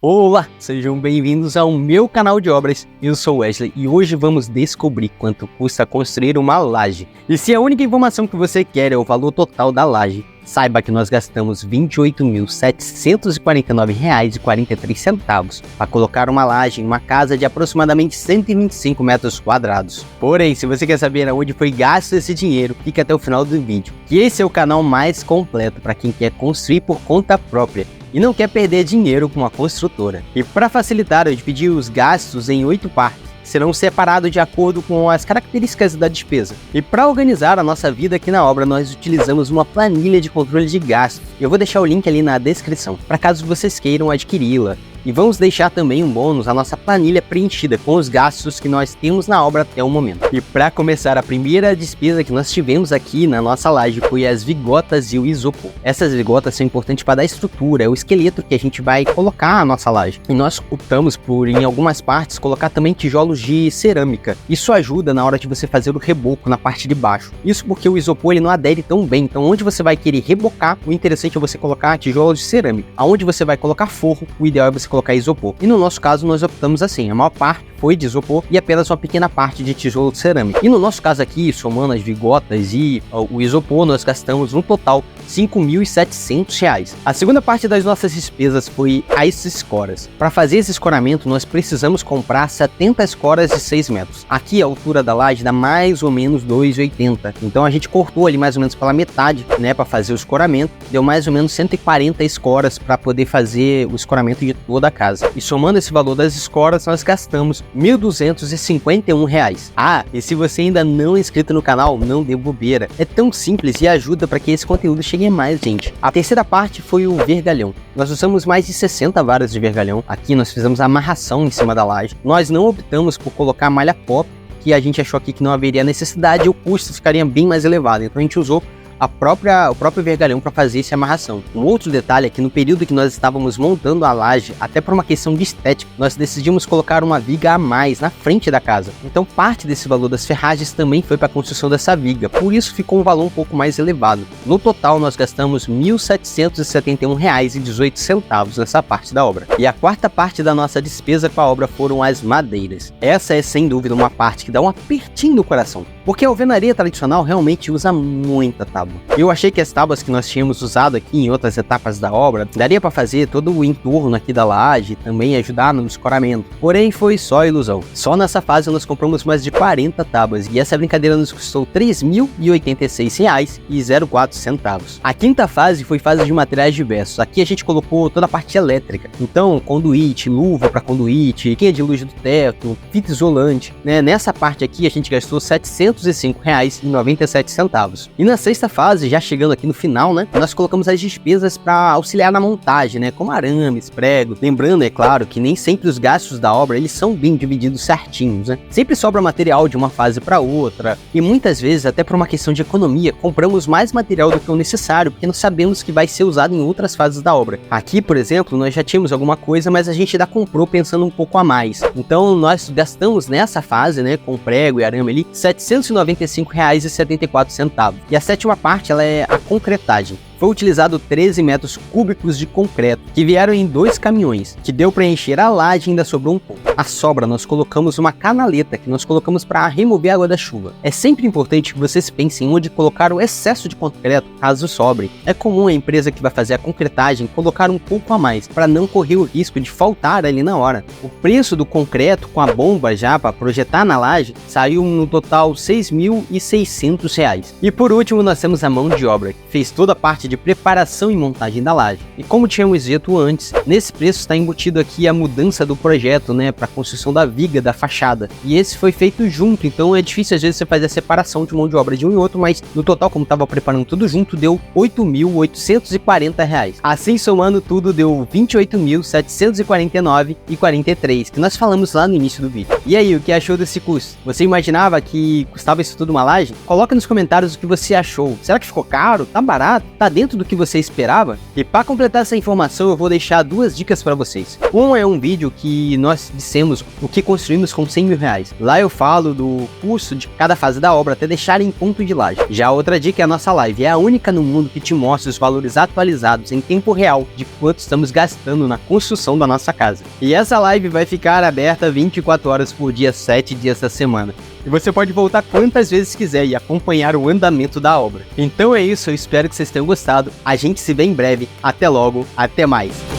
Olá, sejam bem-vindos ao meu canal de obras. Eu sou Wesley e hoje vamos descobrir quanto custa construir uma laje. E se a única informação que você quer é o valor total da laje, saiba que nós gastamos R$ 28.749,43 para colocar uma laje em uma casa de aproximadamente 125 metros quadrados. Porém, se você quer saber aonde foi gasto esse dinheiro, fica até o final do vídeo, que esse é o canal mais completo para quem quer construir por conta própria e não quer perder dinheiro com uma construtora. E para facilitar, eu dividi os gastos em 8 partes, que serão separados de acordo com as características da despesa. E para organizar a nossa vida aqui na obra, nós utilizamos uma planilha de controle de gastos. Eu vou deixar o link ali na descrição, para caso vocês queiram adquiri-la. E vamos deixar também um bônus, a nossa planilha preenchida com os gastos que nós temos na obra até o momento. E para começar, a primeira despesa que nós tivemos aqui na nossa laje foi as vigotas e o isopor. Essas vigotas são importantes para dar estrutura, é o esqueleto que a gente vai colocar na nossa laje. E nós optamos por, em algumas partes, colocar também tijolos de cerâmica. Isso ajuda na hora de você fazer o reboco na parte de baixo. Isso porque o isopor ele não adere tão bem, então onde você vai querer rebocar, o interessante é você colocar tijolos de cerâmica. Aonde você vai colocar forro, o ideal é você colocar isopor. E no nosso caso nós optamos assim, a maior parte foi de isopor e apenas uma pequena parte de tijolo de cerâmica. E no nosso caso aqui, somando as vigotas e o isopor, nós gastamos no total R$ 5.700. A segunda parte das nossas despesas foi as escoras. Para fazer esse escoramento, nós precisamos comprar 70 escoras de 6 metros. Aqui a altura da laje dá mais ou menos 2,80. Então a gente cortou ali mais ou menos pela metade, né, para fazer o escoramento. Deu mais ou menos 140 escoras para poder fazer o escoramento de toda a casa. E somando esse valor das escoras, nós gastamos R$ 1.251. Ah, e se você ainda não é inscrito no canal, não dê bobeira. É tão simples e ajuda para que esse conteúdo chegue a mais gente. A terceira parte foi o vergalhão. Nós usamos mais de 60 varas de vergalhão. Aqui nós fizemos a amarração em cima da laje. Nós não optamos por colocar malha pop, que a gente achou aqui que não haveria necessidade e o custo ficaria bem mais elevado. Então a gente usou o próprio vergalhão para fazer essa amarração. Um outro detalhe é que no período que nós estávamos montando a laje, até por uma questão de estética, nós decidimos colocar uma viga a mais na frente da casa. Então parte desse valor das ferragens também foi para a construção dessa viga, por isso ficou um valor um pouco mais elevado. No total nós gastamos R$ 1.771,18 nessa parte da obra. E a quarta parte da nossa despesa com a obra foram as madeiras. Essa é sem dúvida uma parte que dá um apertinho no coração, porque a alvenaria tradicional realmente usa muita tábua. Eu achei que as tábuas que nós tínhamos usado aqui em outras etapas da obra daria para fazer todo o entorno aqui da laje e também ajudar no escoramento. Porém foi só ilusão. Só nessa fase nós compramos mais de 40 tábuas e essa brincadeira nos custou R$ 3.086,04. A quinta fase foi fase de materiais diversos. Aqui a gente colocou toda a parte elétrica. Então conduíte, luva para conduíte, quinha de luz do teto, fita isolante, né? Nessa parte aqui a gente gastou R$ 705,97. E na sexta fase, já chegando aqui no final, né, nós colocamos as despesas para auxiliar na montagem, né, como arames, pregos. Lembrando, é claro, que nem sempre os gastos da obra eles são bem divididos certinhos, né? Sempre sobra material de uma fase para outra e muitas vezes, até por uma questão de economia, compramos mais material do que o necessário, porque nós sabemos que vai ser usado em outras fases da obra. Aqui, por exemplo, nós já tínhamos alguma coisa, mas a gente ainda comprou pensando um pouco a mais. Então, nós gastamos nessa fase, né, com prego e arame ali, R$ 795,74. E a sétima parte ela é a concretagem. Foi utilizado 13 metros cúbicos de concreto, que vieram em 2 caminhões, que deu para encher a laje e ainda sobrou um pouco. A sobra nós colocamos uma canaleta, que nós colocamos para remover a água da chuva. É sempre importante que vocês pensem onde colocar o excesso de concreto, caso sobre. É comum a empresa que vai fazer a concretagem colocar um pouco a mais, para não correr o risco de faltar ali na hora. O preço do concreto com a bomba já para projetar na laje saiu no total R$ 6.600. E por último nós temos a mão de obra, que fez toda a parte de preparação e montagem da laje. E como tínhamos dito antes, nesse preço está embutido aqui a mudança do projeto, né, para a construção da viga da fachada. E esse foi feito junto, então é difícil às vezes você fazer a separação de mão de obra de um e outro, mas no total, como estava preparando tudo junto, deu R$ 8.840. Assim, somando tudo, deu R$ 28.749,43, que nós falamos lá no início do vídeo. E aí, o que achou desse custo? Você imaginava que custava isso tudo uma laje? Coloca nos comentários o que você achou. Será que ficou caro? Tá barato? Tá dentro do que você esperava? E para completar essa informação, eu vou deixar duas dicas para vocês. Um é um vídeo que nós dissemos o que construímos com 100 mil reais. Lá eu falo do custo de cada fase da obra até deixar em ponto de laje. Já a outra dica é a nossa live. É a única no mundo que te mostra os valores atualizados em tempo real de quanto estamos gastando na construção da nossa casa. E essa live vai ficar aberta 24 horas por dia, 7 dias da semana. E você pode voltar quantas vezes quiser e acompanhar o andamento da obra. Então é isso, eu espero que vocês tenham gostado. A gente se vê em breve. Até logo, até mais.